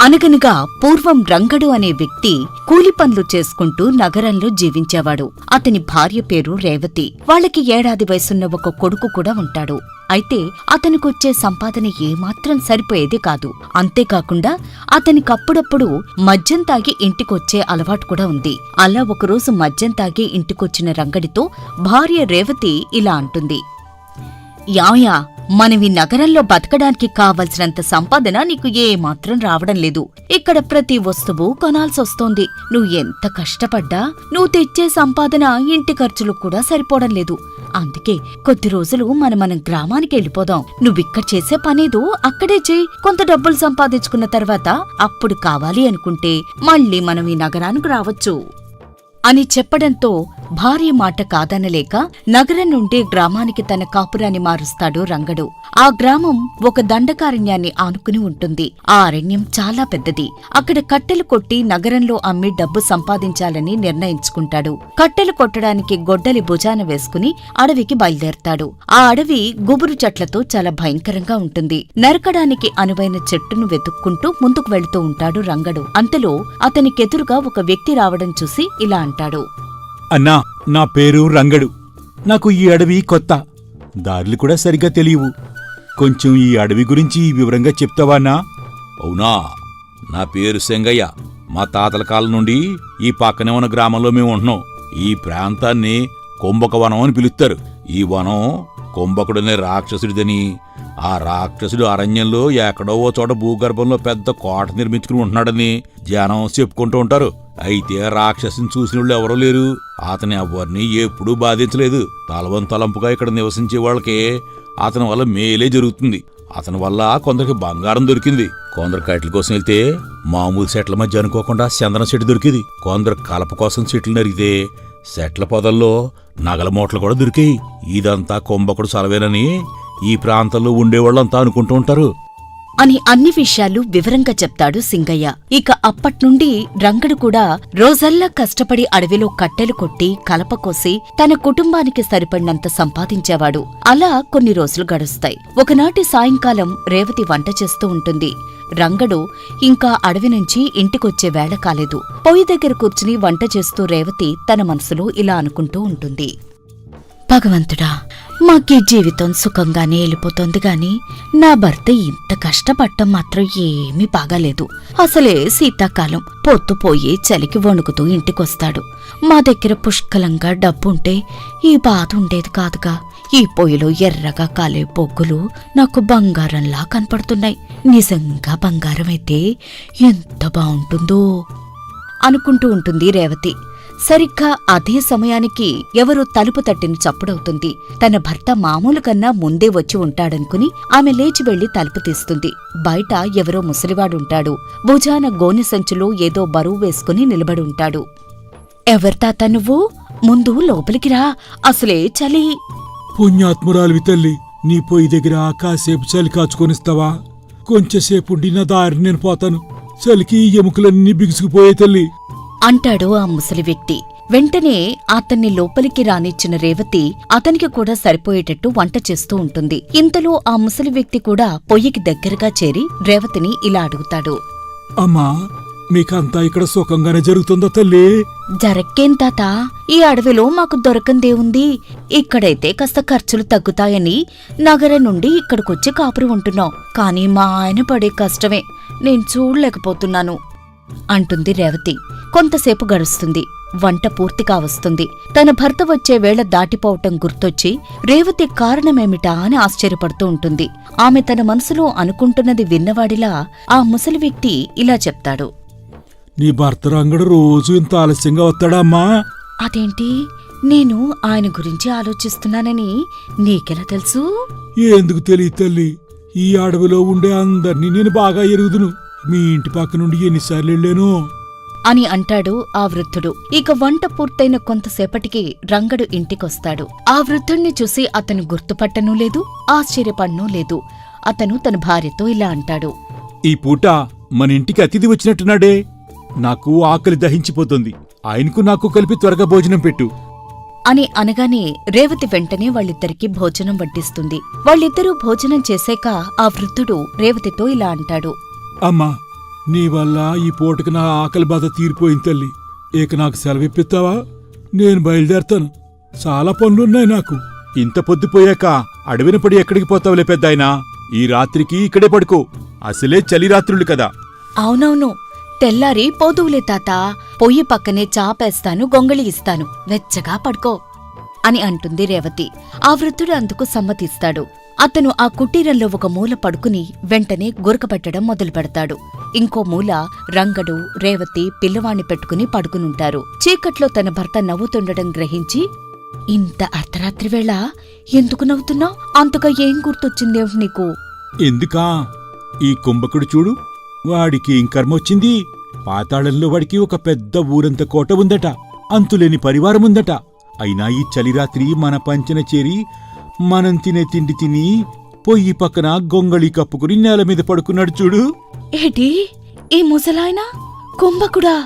అనగనగా పూర్వం రంగడు అనే వ్యక్తి కూలి పనులు చేసుకుంటూ నగరంలో జీవించేవాడు. అతని భార్య పేరు రేవతి. వాళ్ళకి 1 ఏడాది వయసున్న ఒక కొడుకు కూడా ఉంటాడు. అయితే అతనికొచ్చే సంపాదన ఏమాత్రం సరిపోయేది కాదు. అంతేకాకుండా అతనికప్పుడప్పుడు మద్యం తాగి ఇంటికొచ్చే అలవాటు కూడా ఉంది. అలా ఒకరోజు మద్యం తాగి ఇంటికొచ్చిన రంగడితో భార్య రేవతి ఇలా అంటుంది, యాయా, మనం ఈ నగరంలో బతకడానికి కావలసినంత సంపాదన నీకు ఏమాత్రం రావడం లేదు. ఇక్కడ ప్రతి వస్తువు కొనాల్సొస్తోంది. నువ్వు ఎంత కష్టపడ్డా నువ్వు తెచ్చే సంపాదన ఇంటి ఖర్చులు కూడా సరిపోవడం లేదు. అందుకే కొద్ది రోజులు మనం గ్రామానికి వెళ్ళిపోదాం. నువ్విక్కడ చేసే పనేదో అక్కడే చేయి. కొంత డబ్బులు సంపాదించుకున్న తర్వాత అప్పుడు కావాలి అనుకుంటే మళ్ళీ మనం ఈ నగరానికి రావచ్చు అని చెప్పడంతో భార్య మాట కాదనలేక నగరం నుండి గ్రామానికి తన కాపురాన్ని మారుస్తాడు రంగడు. ఆ గ్రామం ఒక దండకారణ్యాన్ని ఆనుకుని ఉంటుంది. ఆ అరణ్యం చాలా పెద్దది. అక్కడ కట్టెలు కొట్టి నగరంలో అమ్మి డబ్బు సంపాదించాలని నిర్ణయించుకుంటాడు. కట్టెలు కొట్టడానికి గొడ్డలి భుజాన వేసుకుని అడవికి బయలుదేరతాడు. ఆ అడవి గుబురు చెట్లతో చాలా భయంకరంగా ఉంటుంది. నరకడానికి అనువైన చెట్టును వెతుక్కుంటూ ముందుకు వెళుతూ ఉంటాడు రంగడు. అంతలో అతనికెదురుగా ఒక వ్యక్తి రావడం చూసి ఇలా అంటాడు, అన్నా, నా పేరు రంగడు. నాకు ఈ అడవి కొత్త. దారులు కూడా సరిగ్గా తెలియవు. కొంచెం ఈ అడవి గురించి వివరంగా చెప్తావానా? అవునా, నా పేరు సెంగయ్య. మా తాతల కాలం నుండి ఈ పక్కనే ఉన్న గ్రామంలో మేము ఉంటున్నాం. ఈ ప్రాంతాన్ని కుంభక వనం అని పిలుస్తారు. ఈ వనం కుంభకుడనే రాక్షసుడిదని, ఆ రాక్షసుడు అరణ్యంలో ఎక్కడో ఓ చోట భూగర్భంలో పెద్ద కోట నిర్మించుకుని ఉంటున్నాడని జనం చెప్పుకుంటూ ఉంటారు. అయితే రాక్షసుని చూసిన వాళ్ళు ఎవరూ లేరు. అతని ఎవరిని ఎప్పుడూ బాధించలేదు. తలవంతలంపుగా ఇక్కడ నివసించే వాళ్ళకే అతని వల్ల మేలే జరుగుతుంది. అతని వల్ల కొందరికి బంగారం దొరికింది. కొందరు కట్టెల కోసం వెళ్తే మామూలు చెట్ల మధ్య అనుకోకుండా చందన చెట్టు దొరికింది. కొందరు కలప కోసం చెట్లు నరిగితే చెట్ల పొదల్లో నగల మూటలు కూడా దొరికాయి. ఇదంతా కుంభకుడు సలవేనని ఈ ప్రాంతంలో ఉండేవాళ్ళంతా అనుకుంటూ ఉంటారు అని అన్ని విషయాలు వివరంగా చెప్తాడు సింగయ్య. ఇక అప్పట్నుండి రంగడు కూడా రోజల్లా కష్టపడి అడవిలో కట్టెలు కొట్టి కలప కోసి తన కుటుంబానికి సరిపడినంత సంపాదించేవాడు. అలా కొన్ని రోజులు గడుస్తాయి. ఒకనాటి సాయంకాలం రేవతి వంట చేస్తూ ఉంటుంది. రంగడు ఇంకా అడవి నుంచి ఇంటికొచ్చే వేళ కాలేదు. పొయ్యి దగ్గర కూర్చుని వంట చేస్తూ రేవతి తన మనసులో ఇలా అనుకుంటూ ఉంటుంది, భగవంతుడా, మాకీ జీవితం సుఖంగానే వెళ్ళిపోతోంది గాని నా భర్త ఇంత కష్టపడటం మాత్రం ఏమీ బాగాలేదు. అసలే శీతాకాలం, పొద్దుపోయి చలికి వణుకుతూ ఇంటికొస్తాడు. మా దగ్గర పుష్కలంగా డబ్బుంటే ఈ బాధ ఉండేది కాదుగా. ఈ పొయ్యిలో ఎర్రగా కాలే బొగ్గులు నాకు బంగారంలా కనపడుతున్నాయి. నిజంగా బంగారమైతే ఎంత బావుంటుందో అనుకుంటూ ఉంటుంది రేవతి. సరిగ్గా అదే సమయానికి ఎవరో తలుపు తట్టిన చప్పుడవుతుంది. తన భర్త మామూలు కన్నా ముందే వచ్చి ఉంటాడనుకుని ఆమె లేచి వెళ్లి తలుపు తీస్తుంది. బయట ఎవరో ముసలివాడుంటాడు. భుజాన గోనె సంచులో ఏదో బరువు వేసుకుని నిలబడి ఉంటాడు. ఎవరితాత నువ్వు? ముందు లోపలికి రా, అసలే చలి. పుణ్యాత్మురాలివి తల్లి, నీ పొయ్యి దగ్గర కాసేపు చలి కాచుకొనిస్తావా? కొంచెంసేపుండి నా దారి నేను పోతాను. చలికి ఎముకలన్నీ బిగుసుకుపోయే తల్లి అంటాడు ఆ ముసలి వ్యక్తి. వెంటనే అతన్ని లోపలికి రానిచ్చిన రేవతి అతనికి కూడా సరిపోయేటట్టు వంట చేస్తూ ఉంటుంది. ఇంతలో ఆ ముసలి వ్యక్తి కూడా పొయ్యికి దగ్గరగా చేరి రేవతిని ఇలా అడుగుతాడు, అమ్మా, మీకంతా ఇక్కడ సుఖంగానే జరుగుతుందా తల్లి? జరక్కేం తాత, ఈ అడవిలో మాకు దొరకందేవుంది. ఇక్కడైతే కాస్త ఖర్చులు తగ్గుతాయని నగరం నుండి ఇక్కడికొచ్చి కాపురం ఉంటున్నాం. కాని మా ఆయన పడే కష్టమే నేను చూడలేకపోతున్నాను అంటుంది రేవతి. కొంతసేపు గడుస్తుంది. వంట పూర్తి కావస్తుంది. తన భర్త వచ్చే వేళ దాటిపోవటం గుర్తొచ్చి రేవతి కారణమేమిటా అని ఆశ్చర్యపడుతూ ఉంటుంది. ఆమె తన మనసులో అనుకుంటున్నది విన్నవాడిలా ఆ ముసలి వ్యక్తి ఇలా చెప్తాడు, నీ భర్త రంగడు రోజు ఇంత ఆలస్యంగా వస్తాడా అమ్మా? అదేంటి, నేను ఆయన గురించి ఆలోచిస్తున్నానని నీకెలా తెలుసు? ఎందుకు తెలియదు తల్లి, ఈ అడవిలో ఉండే అందర్నీ నేను బాగా ఎరుగుదును. మీ ఇంటి పక్క నుండి ఎన్నిసార్లు వెళ్ళాను అని అంటాడు ఆ వృద్ధుడు. ఇక వంట పూర్తయిన కొంతసేపటికి రంగడు ఇంటికొస్తాడు. ఆ వృద్ధుణ్ణి చూసి అతను గుర్తుపట్టనూ లేదు, ఆశ్చర్యపడనూ లేదు. అతను తన భార్యతో ఇలా అంటాడు, ఈ పూట మన ఇంటికి అతిథి వచ్చినట్టున్నాడే. నాకు ఆకలి దహించిపోతుంది. ఆయనకు నాకు కలిపి త్వరగా భోజనం పెట్టు అని అనగానే రేవతి వెంటనే వాళ్ళిద్దరికీ భోజనం వడ్డిస్తుంది. వాళ్ళిద్దరూ భోజనం చేశాక ఆ వృద్ధుడు రేవతితో ఇలా అంటాడు, అమ్మా, నీ వల్ల ఈ పూటకి నా ఆకలి బాధ తీరిపోయింది తల్లి. ఇక నాకు సెలవిప్పిస్తావా? నేను బయలుదేరతాను. చాలా పనులున్నాయి నాకు. ఇంత పొద్దుపోయాక అడవిన పడి ఎక్కడికి పోతావులే పెద్దాయనా? ఈ రాత్రికి ఇక్కడే పడుకో. అసలే చలి రాత్రులు కదా. అవునవును, తెల్లారి పోదువులే తాత. పొయ్యి పక్కనే చాపేస్తాను, గొంగళి ఇస్తాను, వెచ్చగా పడుకో అని అంటుంది రేవతి. ఆ వృద్ధుడు అందుకు సమ్మతిస్తాడు. అతను ఆ కుటీరంలో ఒక మూల పడుకుని వెంటనే గురకపెట్టడం మొదలు పెడతాడు. ఇంకో మూల రంగడు, రేవతి పిల్లవాణ్ణి పెట్టుకుని పడుకునుంటారు. చీకట్లో తన భర్త నవ్వుతుండడం గ్రహించి, ఇంత అర్ధరాత్రి వేళ ఎందుకు నవ్వుతున్నావు? అంతగా ఏం గుర్తొచ్చిందేమిటి నీకు? ఎందుకా? ఈ కుంభకుడు చూడు, వాడికి ఏం కర్మొచ్చింది? పాతాళంలో వాడికి ఒక పెద్ద ఊరంత కోట ఉందట, అంతులేని పరివారముందట. అయినా ఈ చలిరాత్రి మన పంచన చేరి మనం తినే తిండి తిని పొయ్యి పక్కన గొంగళి కప్పుకుని నేల మీద పడుకున్నాడు చూడు. ఏటి, ఈ ముసలాయన కుంభకుడా?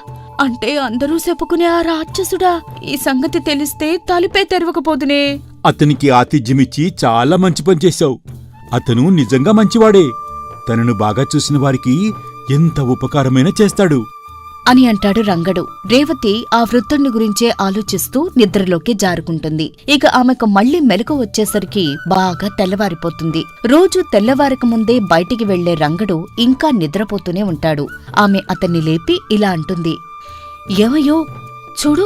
అంటే అందరూ చెప్పుకునే ఆ రాక్షసుడా? ఈ సంగతి తెలిస్తే తలుపే తెరవకపోదునే. అతనికి ఆతిథ్యమిచ్చి చాలా మంచి పని చేశావు. అతను నిజంగా మంచివాడే. తనను బాగా చూసిన వారికి ఎంత ఉపకారమైనా చేస్తాడు అని అంటాడు రంగడు. రేవతి ఆ వృద్ధుణ్ణి గురించే ఆలోచిస్తూ నిద్రలోకి జారుకుంటుంది. ఇక ఆమెకు మళ్లీ మెలకు వచ్చేసరికి బాగా తెల్లవారిపోతుంది. రోజు తెల్లవారక ముందే బయటికి వెళ్లే రంగడు ఇంకా నిద్రపోతూనే ఉంటాడు. ఆమె అతన్ని లేపి ఇలా అంటుంది, ఏమయ్యో, చూడు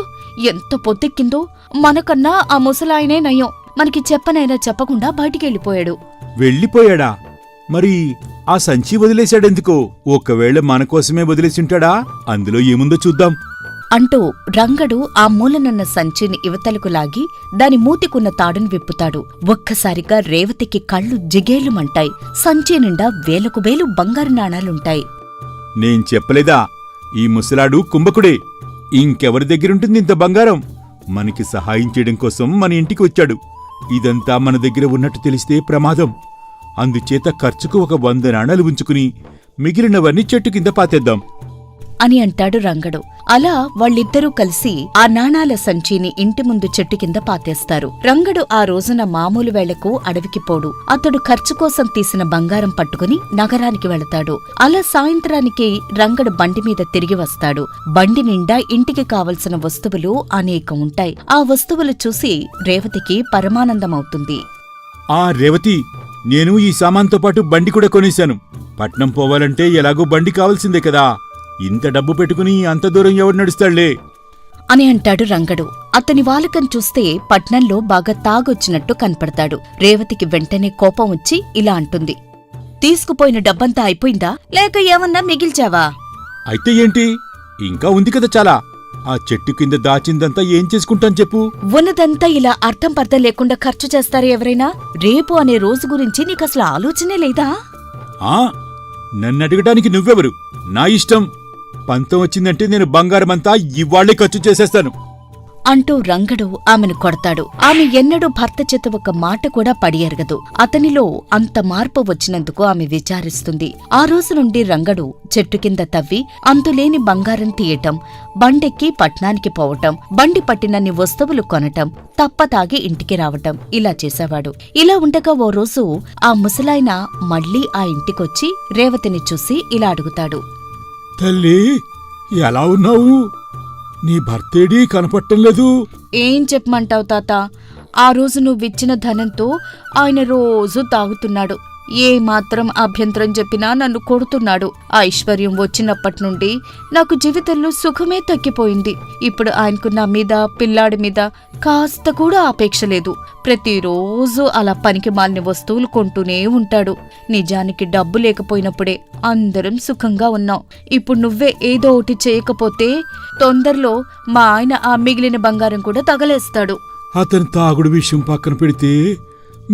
ఎంత పొద్దెక్కిందో. మనకన్నా ఆ ముసలాయనే నయం. మనకి చెప్పనైనా చెప్పకుండా బయటికెళ్ళిపోయాడు. వెళ్ళిపోయాడా? మరి ఆ సంచి వదిలేశాడెందుకో? ఒకవేళ మనకోసమే వదిలేసింటాడా? అందులో ఏముందో చూద్దాం అంటూ రంగడు ఆ మూలనున్న సంచిని ఇవతలకు లాగి దాని మూతికున్న తాడును విప్పుతాడు. ఒక్కసారిగా రేవతికి కళ్ళు జిగేలుమంటాయి. సంచి నిండా వేలకు వేలు బంగారు నాణాలుంటాయి. నేను చెప్పలేదా, ఈ ముసలాడు కుంభకుడే. ఇంకెవరి దగ్గరుంటుంది ఇంత బంగారం? మనకి సహాయం చేయడం కోసం మన ఇంటికి వచ్చాడు. ఇదంతా మన దగ్గర ఉన్నట్టు తెలిస్తే ప్రమాదం. అందుచేత ఖర్చుకు ఒక 100 నాణాలు ఉంచుకుని మిగిలినవన్నీ చెట్టు కింద పాతేద్దాం అని అంటాడు రంగడు. అలా వాళ్ళిద్దరూ కలిసి ఆ నాణాల సంచిని ఇంటి ముందు చెట్టు కింద పాతేస్తారు. రంగడు ఆ రోజున మామూలు వేళకు అడవికి పోడు. అతడు ఖర్చు కోసం తీసిన బంగారం పట్టుకుని నగరానికి వెళతాడు. అలా సాయంత్రానికి రంగడు బండి మీద తిరిగి వస్తాడు. బండి నిండా ఇంటికి కావలసిన వస్తువులు అనేకం ఉంటాయి. ఆ వస్తువులు చూసి రేవతికి పరమానందమవుతుంది. ఆ రేవతి, నేను ఈ సామాన్తో పాటు బండి కూడా కొనేశాను. పట్నం పోవాలంటే ఎలాగో బండి కావాల్సిందే కదా. ఇంత డబ్బు పెట్టుకుని అంత దూరం ఎవడు నడుస్తాళ్లే అని అంటాడు రంగడు. అతని వాలకం చూస్తే పట్నంలో బాగా తాగొచ్చినట్టు కనపడతాడు. రేవతికి వెంటనే కోపం వచ్చి ఇలా అంటుంది, తీసుకుపోయిన డబ్బంతా అయిపోయిందా, లేక ఏమన్నా మిగిల్చావా? అయితే ఏంటి, ఇంకా ఉంది కదా చాలా. ఆ చెట్టు కింద దాచిందంతా ఏం చేసుకుంటాను చెప్పు? ఉన్నదంతా ఇలా అర్థం పర్థం లేకుండా ఖర్చు చేస్తారా ఎవరైనా? రేపు అనే రోజు గురించి నీకసలు ఆలోచనే లేదా? ఆ నన్నడగటానికి నువ్వెవరు? నా ఇష్టం. పంతం వచ్చిందంటే నేను బంగారమంతా ఇవాళ్లే ఖర్చు చేసేస్తాను అంటూ రంగడు ఆమెను కొడతాడు. ఆమె ఎన్నడూ భర్త చేత ఒక మాట కూడా పడియెరగదు. అతనిలో అంత మార్పు వచ్చినందుకు ఆమె విచారిస్తుంది. ఆ రోజు నుండి రంగడు చెట్టు కింద తవ్వి అంతులేని బంగారం తీయటం, బండెక్కి పట్నానికి పోవటం, బండి పట్టినన్ని వస్తువులు కొనటం, తప్పతాగి ఇంటికి రావటం ఇలా చేసేవాడు. ఇలా ఉండగా ఓ రోజు ఆ ముసలాయన మళ్లీ ఆ ఇంటికొచ్చి రేవతిని చూసి ఇలా అడుగుతాడు, తల్లి, ఎలా ఉన్నావు? నీ భర్తేడీ కనపట్టం లేదు. ఏం చెప్పమంటావు తాత? ఆ రోజు నువ్విచ్చిన ధనంతో ఆయన రోజూ తాగుతున్నాడు. ఏ మాత్రం అభ్యంతరం చెప్పినా నన్ను కొడుతున్నాడు. ఆ ఐశ్వర్యం వచ్చినప్పటి నుండి నాకు జీవితంలో సుఖమే తగ్గిపోయింది. ఇప్పుడు ఆయనకు నా మీద, పిల్లాడి మీద కాస్త కూడా ఆపేక్ష లేదు. ప్రతిరోజు అలా పనికి మాలిన వస్తువులు కొంటూనే ఉంటాడు. నిజానికి డబ్బు లేకపోయినప్పుడే అందరం సుఖంగా ఉన్నాం. ఇప్పుడు నువ్వే ఏదో ఒకటి చేయకపోతే తొందరలో మా ఆయన ఆ మిగిలిన బంగారం కూడా తగలేస్తాడు. అతని తాగుడు విషయం పక్కన పెడితే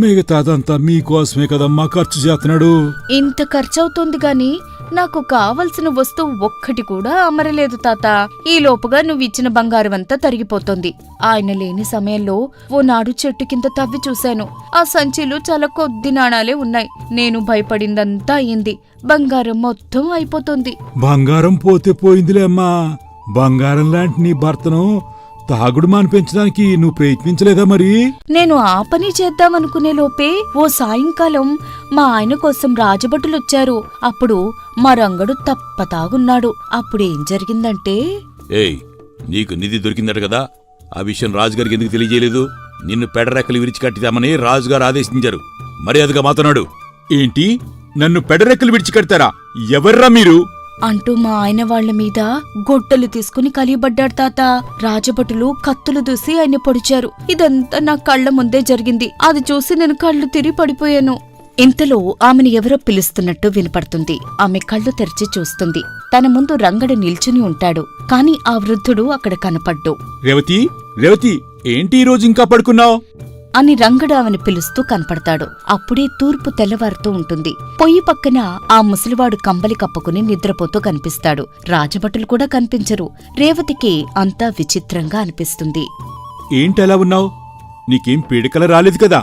మిగతాదంతా మీకోసమే కదమ్మా ఖర్చు చేస్తున్నాడు. ఇంత ఖర్చవుతోంది గాని నాకు కావలసిన వస్తువు ఒక్కటి కూడా అమరలేదు తాత. ఈ లోపుగా నువ్విచ్చిన బంగారమంతా తరిగిపోతోంది. ఆయన లేని సమయంలో ఓ నాడు చెట్టు కింద తవ్వి చూశాను. ఆ సంచిలో చాలా కొద్ది నాణాలే ఉన్నాయి. నేను భయపడిందంతా అయింది. బంగారం మొత్తం అయిపోతుంది. బంగారం పోతే పోయిందిలే అమ్మా. బంగారం లాంటి నీ భర్తను తాగుడు మానిపించడానికి నువ్వు ప్రయత్నించలేదా మరి? నేను ఆ పని చేద్దామనుకునే లోపే ఓ సాయంకాలం మా ఆయన కోసం రాజభటులొచ్చారు. అప్పుడు మా రంగడు తప్పతాగున్నాడు. అప్పుడేం జరిగిందంటే, ఏయ్, నీకు నిధి దొరికిందట కదా, ఆ విషయం రాజుగారికి ఎందుకు తెలియజేయలేదు? నిన్ను పెడరెక్కలు విరిచి కట్టిదామని రాజుగారు ఆదేశించారు. మర్యాదగా మాతనాడు. ఏంటి, నన్ను పెడరెక్కలు విడిచికడతారా? ఎవర్రా మీరు? అంటూ మా ఆయన వాళ్ల మీద గొడ్డలు తీసుకుని కలియబడ్డాడు తాత. రాజభటులు కత్తులు దూసి ఆయన పొడిచారు. ఇదంతా నా కళ్ల ముందే జరిగింది. అది చూసి నేను కళ్ళు తిరిగి పడిపోయాను. ఇంతలో ఆమెను ఎవరో పిలుస్తున్నట్టు వినపడుతుంది. ఆమె కళ్ళు తెరిచి చూస్తుంది. తన ముందు రంగడు నిల్చుని ఉంటాడు. కాని ఆ వృద్ధుడు అక్కడ కనపడ్డు. రేవతి, రేవతి, ఏంటి ఈరోజు ఇంకా పడుకున్నావు? అని రంగడు ఆమెను పిలుస్తూ కనపడతాడు. అప్పుడే తూర్పు తెల్లవారుతూ ఉంటుంది. పొయ్యి పక్కన ఆ ముసలివాడు కంబలి కప్పుకుని నిద్రపోతూ కనిపిస్తాడు. రాజభటులు కూడా కనిపించరు. రేవతికి అంతా విచిత్రంగా అనిపిస్తుంది. ఏంటలా ఉన్నావు? నీకేం పీడికల రాలేదు కదా?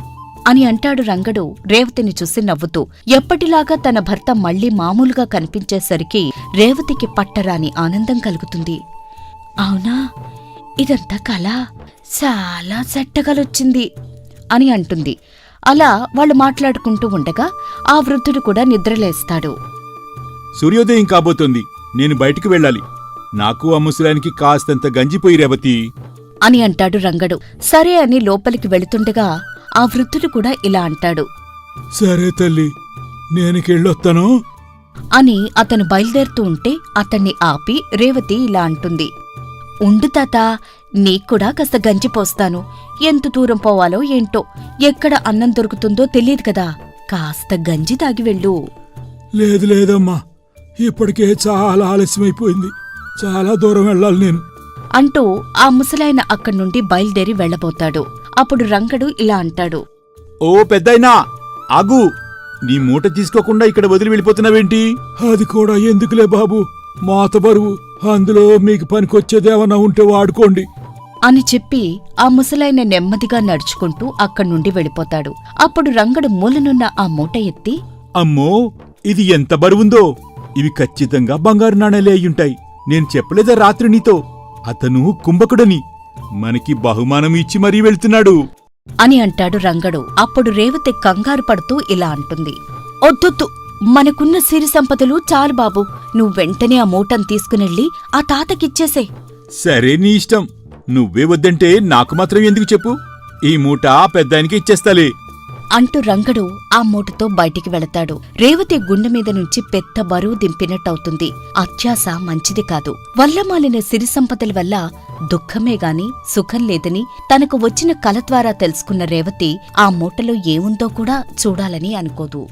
అని అంటాడు రంగడు రేవతిని చూసి నవ్వుతూ. ఎప్పటిలాగా తన భర్త మళ్లీ మామూలుగా కనిపించేసరికి రేవతికి పట్టరాని ఆనందం కలుగుతుంది. అవునా, ఇదంతా కళ, చాలా సెట్టగలొచ్చింది అని అంటుంది. అలా వాళ్ళు మాట్లాడుకుంటూ ఉండగా ఆ వృద్ధుడు కూడా నిద్రలేస్తాడు. సూర్యోదయం కాబోతోంది, నేను బయటికి వెళ్ళాలి. నాకు ఆ ముసలానికి కాస్తంత గంజిపోయి రేవతి అని అంటాడు రంగడు. సరే అని లోపలికి వెళుతుండగా ఆ వృద్ధుడు కూడా ఇలా అంటాడు. సరే తల్లి, నేనుకెళ్ళొస్తాను అని అతను బయలుదేరుతూ ఉంటే అతన్ని ఆపి రేవతి ఇలా అంటుంది. ఉండు తాత, నీక్కూడా కాస్త గంజి పోస్తాను. ఎంత దూరం పోవాలో ఏంటో, ఎక్కడ అన్నం దొరుకుతుందో తెలియదు కదా, కాస్త గంజి తాగి వెళ్ళు. లేదు లేదమ్మా, ఇప్పటికే చాలా ఆలస్యమైపోయింది. చాలా దూరం వెళ్ళాలి నేను అంటూ ఆ ముసలాయన అక్కడి నుండి బయలుదేరి వెళ్లబోతాడు. అప్పుడు రంగడు ఇలా అంటాడు. ఓ పెద్దాయనా, ఆగు! నీ మూట తీసుకోకుండా ఇక్కడ వదిలి వెళ్ళిపోతున్నావేంటి? అది కూడా ఎందుకులే బాబు, మాత బరువు, అందులో మీకు పనికొచ్చేదేమన్నా ఉంటే వాడుకోండి అని చెప్పి ఆ ముసలాయన నెమ్మదిగా నడుచుకుంటూ అక్కడి నుండి వెళ్ళిపోతాడు. అప్పుడు రంగడు మూలనున్న ఆ మూట ఎత్తి, అమ్మో, ఇది ఎంత బరువుందో! ఇవి ఖచ్చితంగా బంగారు నాణేలే అయ్యుంటాయి. నేను చెప్పలేదా రాత్రి నీతో, అతను కుంభకుడని? మనకి బహుమానం ఇచ్చి మరీ వెళ్తున్నాడు అని అంటాడు రంగడు. అప్పుడు రేవతి కంగారు పడుతూ ఇలా అంటుంది. ఒద్దొద్దు, మనకున్న సిరి సంపదలు చాలు బాబు, నువ్వు వెంటనే ఆ మూటను తీసుకునెళ్ళి ఆ తాతకిచ్చేసే. సరే, నీ ఇష్టం. నువ్వే వద్దంటే నాకు మాత్రం ఎందుకు చెప్పు? ఈ మూట పెద్దానికి ఇచ్చేస్తాలే అంటూ రంగడు ఆ మూటతో బయటికి వెళతాడు. రేవతి గుండె మీద నుంచి పెద్ద బరువు దింపినట్టవుతుంది. అత్యాశ మంచిది కాదు. వల్లమాలిన సిరి సంపదల వల్ల దుఃఖమే గాని సుఖం లేదని తనకు వచ్చిన కల ద్వారా తెలుసుకున్న రేవతి ఆ మూటలో ఏముందో కూడా చూడాలని అనుకోదు.